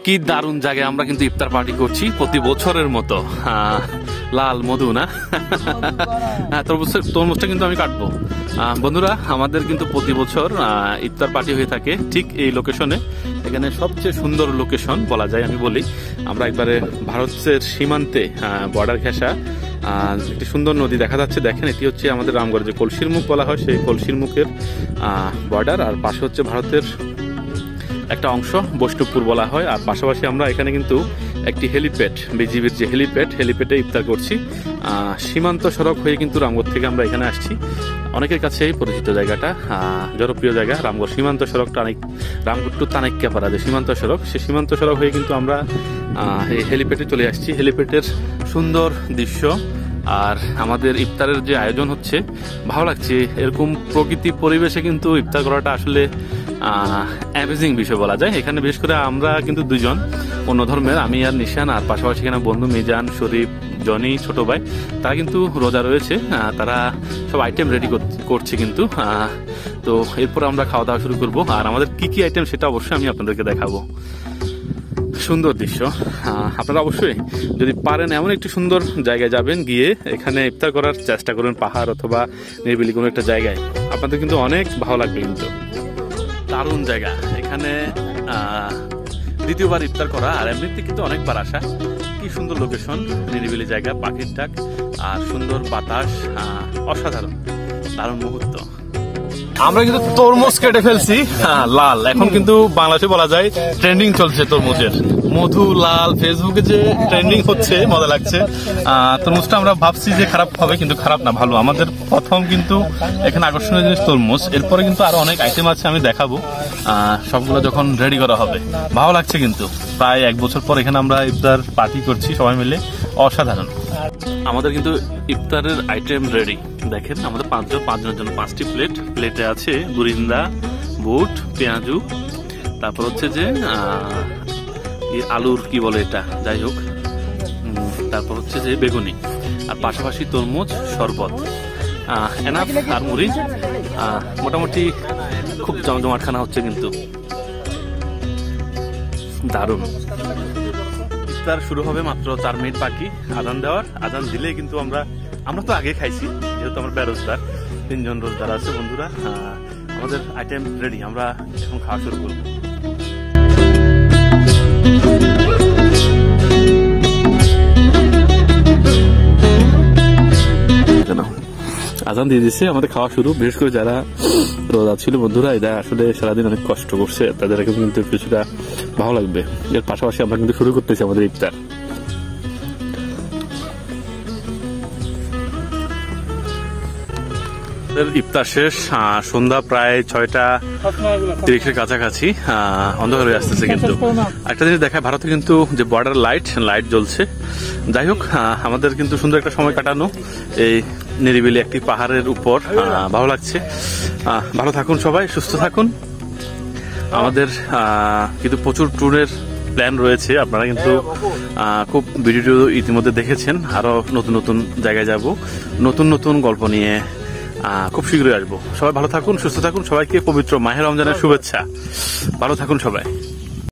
কি দারুণ জায়গায় আমরা কিন্তু ইফতার পার্টি করছি প্রতি বছরের মতো। লাল মধু না, তরমুজটা কিন্তু আমি কাটবো। বন্ধুরা, আমাদের কিন্তু প্রতি বছর ইফতার পার্টি হয়ে থাকে ঠিক এই লোকেশনে। এখানে সবচেয়ে সুন্দর লোকেশন বলা যায়, আমি বলি আমরা একবারে ভারতের সীমান্তে বর্ডার ঘেঁষা একটি সুন্দর নদী দেখা যাচ্ছে। দেখেন, এটি হচ্ছে আমাদের রামগড় যে কলসির মুখ বলা হয়, সেই কলসির মুখের বর্ডার। আর পাশে হচ্ছে ভারতের একটা অংশ বৈষ্ণবপুর বলা হয়। আর পাশাপাশি আমরা এখানে কিন্তু একটি হেলিপ্যাড, বিজিবির যে হেলিপ্যাডে ইফতার করছি। সীমান্ত সড়ক হয়ে কিন্তু রামগড় থেকে আমরা এখানে আসছি। অনেকের কাছেই পরিচিত জায়গাটা, জনপ্রিয় জায়গা রামগড় সীমান্ত সড়কটা। রামগড় টু তানাক্যাপাড়া যে সীমান্ত সড়ক, সেই সীমান্ত সড়ক হয়ে কিন্তু আমরা এই হেলিপ্যাডে চলে আসছি। হেলিপ্যাডের সুন্দর দৃশ্য আর আমাদের ইফতারের যে আয়োজন হচ্ছে, ভালো লাগছে। এরকম প্রকৃতি পরিবেশে কিন্তু ইফতার করাটা আসলে অ্যামেজিং বিষয় বলা যায়। এখানে বিশেষ করে আমরা কিন্তু দুজন অন্য ধর্মের, আমি আর নিশান, আর পাশাপাশি এখানে বন্ধু মিজান, শরীফ, জনি, ছোট ভাই, তারা কিন্তু রোজা রয়েছে। তারা সব আইটেম রেডি করছে কিন্তু। তো এরপর আমরা খাওয়া দাওয়া শুরু করবো। আর আমাদের কি কি আইটেম সেটা অবশ্যই আমি আপনাদেরকে দেখাবো। সুন্দর দৃশ্য। আপনারা অবশ্যই যদি পারেন এমন একটি সুন্দর জায়গায় যাবেন, গিয়ে এখানে ইফতার করার চেষ্টা করুন, পাহাড় অথবা নিরিবিলি কোনো একটা জায়গায়। আপনাদের কিন্তু অনেক ভালো লাগবে। কিন্তু দারুণ জায়গা, এখানে দ্বিতীয়বার ইফতার করা, আর এমনিতে কিন্তু অনেকবার আসা। কি সুন্দর লোকেশন, নিরিবিলি জায়গা, পাখির ডাক আর সুন্দর বাতাস, অসাধারণ দারুণ মুহূর্ত। আমরা কিন্তু তরমুজ কেটে ফেলছি লাল। এখন কিন্তু বাংলাদেশে বলা যায় ট্রেন্ডিং চলছে তরমুজের, মধু লাল। ফেসবুকে যে ট্রেন্ডিং হচ্ছে, মজা লাগছে। তরমুজটা আমরা ভাবছি যে খারাপ হবে, কিন্তু খারাপ না, ভালো। আমাদের প্রথম কিন্তু এখানে আকর্ষণীয় জিনিস তরমুজ। এরপরে কিন্তু আরো অনেক আইটেম আছে, আমি দেখাবো সবগুলো যখন রেডি করা হবে। ভালো লাগছে কিন্তু। প্রায় 1 বছর পর এখানে আমরা ইফতার পার্টি করছি সবাই মিলে, অসাধারণ। আমাদের কিন্তু ইফতারের আইটেম রেডি। দেখেন, আমাদের 5 জনের জন্য 5টি প্লেটে আছে বুরিন্দা, বুট, পেঁয়াজু, তারপর হচ্ছে যে আলুর কি বলে এটা, যাই হোক, তারপর হচ্ছে যে বেগুনি, আর পাশাপাশি তরমুজ, শরবত, এনাফ আর মুড়ি। মোটামুটি খুব জমজমাট খানা হচ্ছে কিন্তু, দারুণ। ইফতার শুরু হবে মাত্র 4 মিনিট বাকি আজান দেওয়ার। আজান দিলেই কিন্তু আমরা তো আগে খাইছি, যেহেতু আমরা বেরোজগার, 3 জন রোজগার আছে বন্ধুরা। আমাদের আইটেম রেডি, আমরা এখন খাওয়া শুরু করব। আজান দিয়ে দিচ্ছে, আমাদের খাওয়া শুরু। বিশেষ করে যারা রোজা ছিল বন্ধুরা, এরা আসলে সারাদিন অনেক কষ্ট করছে, তাদের কিন্তু কিছুটা ভালো লাগবে। এর পাশাপাশি আমরা কিন্তু শুরু করতেছি আমাদের ইফতার। ইফতার শেষ, সন্ধ্যা প্রায় 6:30 কাছাকাছি, অন্ধকার হয়ে আসতেছে। কিন্তু একটা জিনিস দেখায়, ভারতে কিন্তু যে বর্ডার লাইট জ্বলছে। যাই হোক, আমাদের কিন্তু সুন্দর একটা সময় কাটানো এই নিরিবিলি একটি পাহাড়ের উপর, ভালো লাগছে। ভালো থাকুন সবাই, সুস্থ থাকুন। আমাদের কিন্তু প্রচুর ট্যুরের প্ল্যান রয়েছে, আপনারা কিন্তু খুব ভিডিও ইতিমধ্যে দেখেছেন। আরো নতুন নতুন জায়গায় যাব, নতুন নতুন গল্প নিয়ে খুব শীঘ্রই আসবো। সবাই ভালো থাকুন, সুস্থ থাকুন। সবাইকে পবিত্র মাহে রমজানের শুভেচ্ছা। ভালো থাকুন সবাই।